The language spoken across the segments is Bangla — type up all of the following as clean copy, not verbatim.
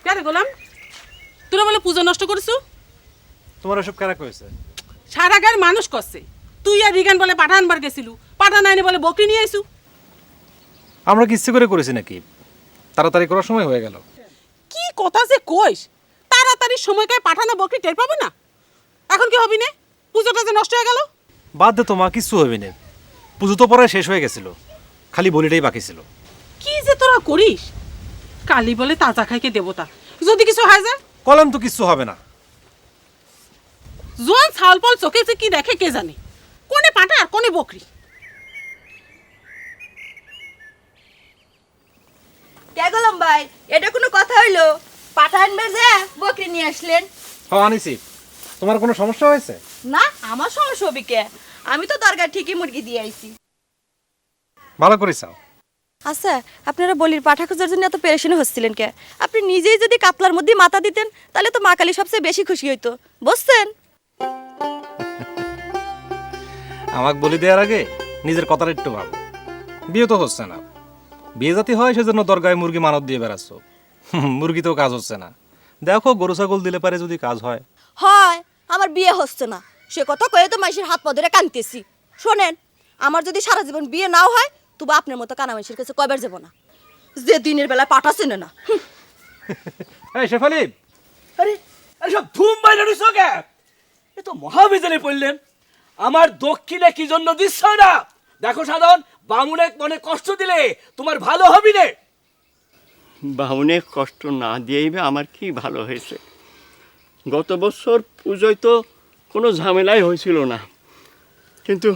কেন গোলাম তোরা বলে পূজা নষ্ট করছু? তোমার এসব কারা কয়েছে? সারা গায়ের মানুষ করছে। তুই আর রিগান বলে পাঠা আনবার গেছিলু, পাঠা নাইনি বলে বকরি নিয়ে আইসু। আমরা কি ইচ্ছে করে করেছি নাকি? তাড়াতাড়ি করার সময় হয়ে গেল। কি কথা যে কইস, তাড়াতাড়ি সময়কায় পাঠানো বকরি টের পাবো না? এখন কি হবি না? পুজোটা যে নষ্ট হয়ে গেল। বাদ দে তোমা, কিচ্ছু হবে না। পুজো তো পরে শেষ হয়ে গেছিল, খালি বলিটাই বাকি ছিল। কি যে তোরা করিস? কালি বলে তাজা খাইকে দেবতা, যদি কিছু হয় যায়? কলম তো কিচ্ছু হবে না। জোয়ান ছাল পল চোখে যে কি দেখে কে জানে, কোনে পাঠা আর কোনে বকরি। কে গোলাম ভাই, এটা কোনো কথা হইলো? পাঠা আনবে যে বকরি নিয়ে আসলেন? হ্যাঁ আনিছি। তোমার কোনো সমস্যা হয়েছে? না, আমার সমস্যা হবে কে? আমি তো দরকার ঠিকই মুরগি দিয়ে আইছি। ভালো করেছাও। আচ্ছা, আপনারা বলির পাঠা খোঁজার জন্য এত পেরেশানি হচ্ছিলেন কে? আপনি নিজেই যদি কাতলার মধ্যে মাথা দিতেন তাহলে তো মা কালী সবচেয়ে বেশি খুশি হইতো, বুঝছেন? আমাকে বলি দেওয়ার আগে নিজের কথাটা একটু ভাবো। বিয়ে তো হচ্ছে না, বিয়ে জাতি হয় সেজন্য দরগায় মুরগি মানত দিয়ে বেড়াচ্ছ। মুরগিতেও কাজ হচ্ছে না। দেখো গরু ছাগল দিলে পারে যদি কাজ হয়। হয়, আমার বিয়ে হচ্ছে না সে কথা কয়ে তো মাইসের হাত পা ধরে কাঁদতেছি। শোনেন, আমার যদি সারা জীবন বিয়ে নাও হয় তবু আপনার মতো কানা মাইসের কাছে কয়বার যাব না, যে দিনের বেলায় পাঠা চেনে না। এই শেফালি, আরে আরে সব ধুম বাইরে রইছো কে? এ তো মহাবিজনে পড়লেন। আমার দক্ষিণে কি জন্য দিচ্ছ না? দেখো সাধন, বামুনে মনে কষ্ট দিলে তোমার ভালো হবি নে। বাউনে কষ্ট না দিয়েই বা আমার কি ভালো হয়েছে? গত বছর পুজোয় তো কোনো ঝামেলাই হয়েছিল না, কিন্তু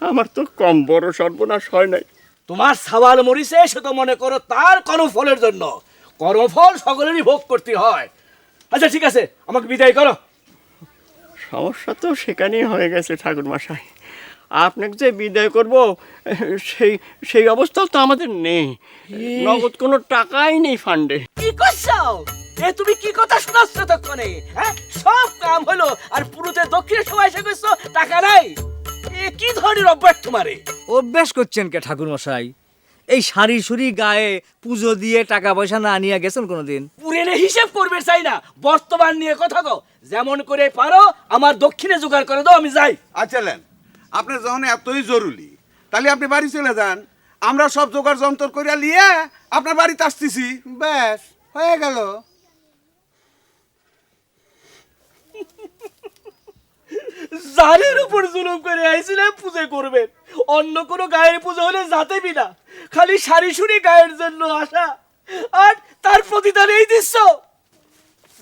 আমার তো কম বড় সর্বনাশ হয় নাই। তোমার সাওয়াল মরিছে সে তো মনে করো তার কর্মফলের জন্য। কর্মফল সকলেরই ভোগ করতে হয়। আচ্ছা ঠিক আছে, আমাকে বিদায় করো। সমস্যা তো সেখানেই হয়ে গেছে ঠাকুর মশাই। আপনাকে যে বিদায় করব সেই সেই অবস্থাও তো আমাদের নেই। নগদ কোনো টাকাই নেই ফান্ডে। কি করছো? এ তুমি কি কথা শোনাচ্ছ তক্ষণে? হ্যাঁ, সব কাম হলো আর পুরোতে দক্ষিণে সময় এসে করছো, টাকা নাই। এ কি ধরনের অভ্যাস তোমারে? অভ্যাস করছেন কে ঠাকুর মশাই? এই সারি সুরি গায়ে পুজো দিয়ে টাকা পয়সা না নিয়ে গেছেন কোনোদিন? পুরেনে হিসেব করবে চাই না, বর্তমান নিয়ে কথা কও। যেমন করে পারো আমার দক্ষিণে জোগাড় করে দাও, আমি যাই। আচ্ছা লেন, আপনার যখন এতই জরুরি তাহলে আপনি বাড়ি চলে যান। আমরা সব জোগাড় যন্ত্র করে নিয়ে আপনার বাড়িতে আসতেছি। ব্যাস হয়ে গেল। জারের উপর জুলুম করে আইছিলাম পুজো করবেন, অন্য কোনো গায়ের পুজো হলে যাতেবি না। খালি সারি সুরি গায়ের জন্য আসা, আর তার প্রতিদান এই দিচ্ছ।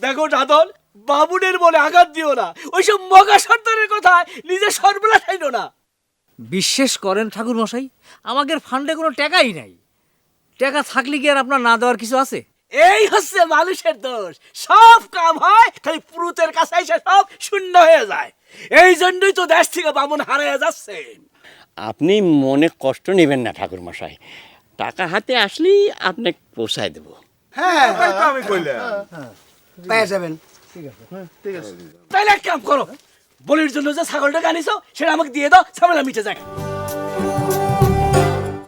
দেখো সাধন, বাবুনের বলে আঘাত দিও না। ওইসব মগা সর্দারের কথা নিজে সর্বনাশ হইল না। বিশ্বাস করেন ঠাকুর মশাই, আমাদের ফান্ডে কোনো টাকাই নাই। টাকা থাকলে কি আর আপনার না দেওয়ার কিছু আছে? এই হচ্ছে মানুষের দোষ। সব কাম হয় খালি পুরুতের কাছে এসে সব শূন্য হয়ে যায়। এই জন্যই তো দেশ থেকে বামুন হারিয়ে যাচ্ছে। আপনি মনে কষ্ট নেবেন না ঠাকুর মশাই, টাকা হাতে আসলেই আপনাকে পৌঁছায় দেব। হ্যাঁ তাই তো আমি কইলাম। তাইলে এক কাম করো, বলির জন্য যে ছাগলটা আনিছো সেটা আমাকে দিয়ে দাও, ঝামেলা মিটে যায়।